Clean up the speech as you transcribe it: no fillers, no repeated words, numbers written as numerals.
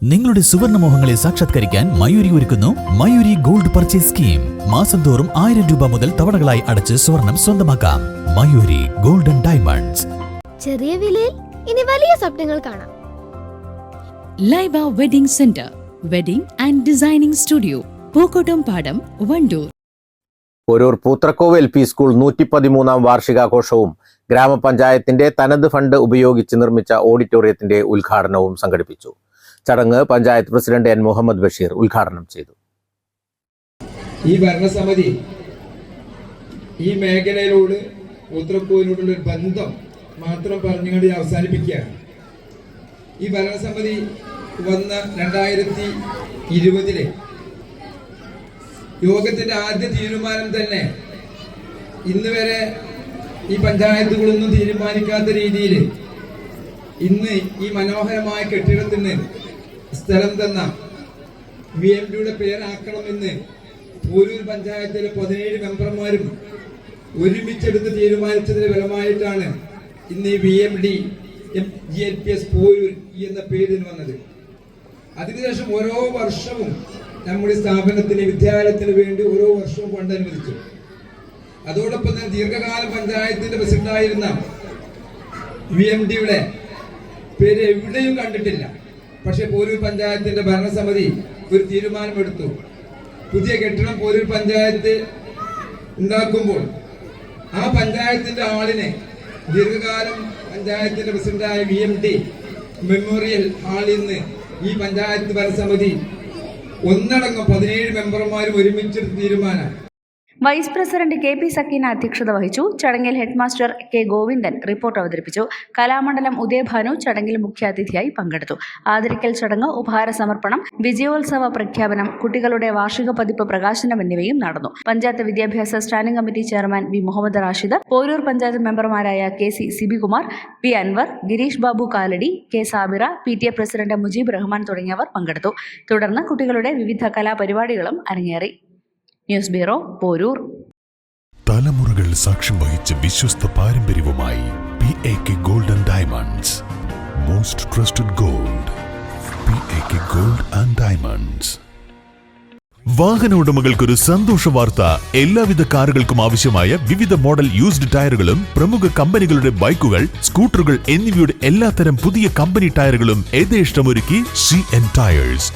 നിങ്ങളുടെ സുവർണമോഹങ്ങളെ സാക്ഷാത്കരിക്കാൻ മയൂരി ഒരുക്കുന്നു മയൂരി ഗോൾഡ് പർച്ചേസ് സ്കീം. മാസം തോറും 1000 രൂപ മുതൽ തവണകളായി അടച്ച് സ്വർണം സ്വന്തമാക്കാം. Mayuri golden diamonds. ചെറിയ വിലയിൽ ഇനി വലിയ സ്വപ്നങ്ങൾ കാണാം. Laiba wedding centre, wedding and designing studio, Pookottam പാടം, വണ്ടൂർ. പോരൂർ പൂത്രക്കോവ് LP സ്കൂൾ 113ാം വാർഷികാഘോഷവും ഗ്രാമപഞ്ചായത്തിന്റെ തനത് ഫണ്ട് ഉപയോഗിച്ച് നിർമ്മിച്ച ഓഡിറ്റോറിയത്തിന്റെ ഉദ്ഘാടനവും സംഘടിപ്പിച്ചു. ചടങ്ങ് പഞ്ചായത്ത് പ്രസിഡന്റ് N. മുഹമ്മദ് ബഷീർ ഉദ്ഘാടനം ചെയ്തു. ഈ ഭരണസമിതി ഈ മേഖലയിലോട് പൂത്രക്കോവിനോടുള്ള ഒരു ബന്ധം മാത്രം പറഞ്ഞുകൊണ്ട് അവസാനിപ്പിക്കുകയാണ്. ഈ ഭരണസമിതി വന്ന 2020 യോഗത്തിന്റെ ആദ്യ തീരുമാനം തന്നെ ഇന്ന് വരെ ഈ പഞ്ചായത്തുകളൊന്നും തീരുമാനിക്കാത്ത രീതിയിൽ ഇന്ന് ഈ മനോഹരമായ കെട്ടിടത്തിന് സ്ഥലം തന്ന VMDയുടെ പേരാക്കണമെന്ന് പോരൂർ പഞ്ചായത്തിലെ 17 മെമ്പർമാരും ഒരുമിച്ചെടുത്ത് തീരുമാനിച്ചതിന് ഫലമായിട്ടാണ് ഇന്ന് ഈ VMD GLPS പോരൂർ എന്ന പേരിന് വന്നത്. അതിനുശേഷം ഓരോ വർഷവും നമ്മുടെ സ്ഥാപനത്തിന് വിദ്യാലയത്തിന് വേണ്ടി ഓരോ വർഷവും ഫണ്ട് അനുവദിച്ചു. അതോടൊപ്പം തന്നെ ദീർഘകാല പഞ്ചായത്തിന്റെ പ്രസിഡന്റായിരുന്ന VMDയുടെ പേര് എവിടെയും കണ്ടിട്ടില്ല. പക്ഷെ പോരൂർ പഞ്ചായത്തിന്റെ ഭരണസമിതി ഒരു തീരുമാനമെടുത്തു. പുതിയ കെട്ടിടം പോരൂർ പഞ്ചായത്ത് ഉണ്ടാക്കുമ്പോൾ ആ പഞ്ചായത്തിന്റെ ആളിനെ ദീർഘകാലം പഞ്ചായത്തിന്റെ പ്രസിഡന്റായ VMD മെമ്മോറിയൽ ഹാളിൽ നിന്ന് ഈ പഞ്ചായത്ത് ഭരണസമിതി ഒന്നടങ്കം 17 മെമ്പർമാരും ഒരുമിച്ചെടുത്ത തീരുമാനം. വൈസ് പ്രസിഡന്റ് KP സക്കീന അധ്യക്ഷത വഹിച്ചു. ചടങ്ങിൽ ഹെഡ്മാസ്റ്റർ K. ഗോവിന്ദൻ റിപ്പോർട്ട് അവതരിപ്പിച്ചു. കലാമണ്ഡലം ഉദയഭാനു ചടങ്ങിൽ മുഖ്യാതിഥിയായി പങ്കെടുത്തു. ആദരിക്കൽ ചടങ്ങ്, ഉപഹാര സമർപ്പണം, വിജയോത്സവ പ്രഖ്യാപനം, കുട്ടികളുടെ വാർഷിക പതിപ്പ് പ്രകാശനം എന്നിവയും നടന്നു. പഞ്ചായത്ത് വിദ്യാഭ്യാസ standing committee chairman V. Muhammad Rashid, Porur panchayat മെമ്പർമാരായ KC Sibikumar, P. Anwar, Girish Babu Kalady, K. Sabira, PTA president Mujeeb Rahman തുടങ്ങിയവർ പങ്കെടുത്തു. തുടർന്ന് കുട്ടികളുടെ വിവിധ കലാപരിപാടികളും അരങ്ങേറി. News bureau, Porur. തലമുറകൾ സാക്ഷ്യം വഹിച്ച വിശ്വസ്ത പാരമ്പര്യവുമായി PAK golden diamonds. Most trusted gold. PAK gold and diamonds. വാഹന ഉടമകൾക്കൊരു സന്തോഷ വാർത്ത. എല്ലാവിധ കാറുകൾക്കും ആവശ്യമായ വിവിധ മോഡൽ യൂസ്ഡ് ടയറുകളും പ്രമുഖ കമ്പനികളുടെ ബൈക്കുകൾ, സ്കൂട്ടറുകൾ എന്നിവയുടെ എല്ലാത്തരം പുതിയ കമ്പനി ടയറുകളും യഥേഷ്ടമൊരുക്കി CN ടയേഴ്സ്.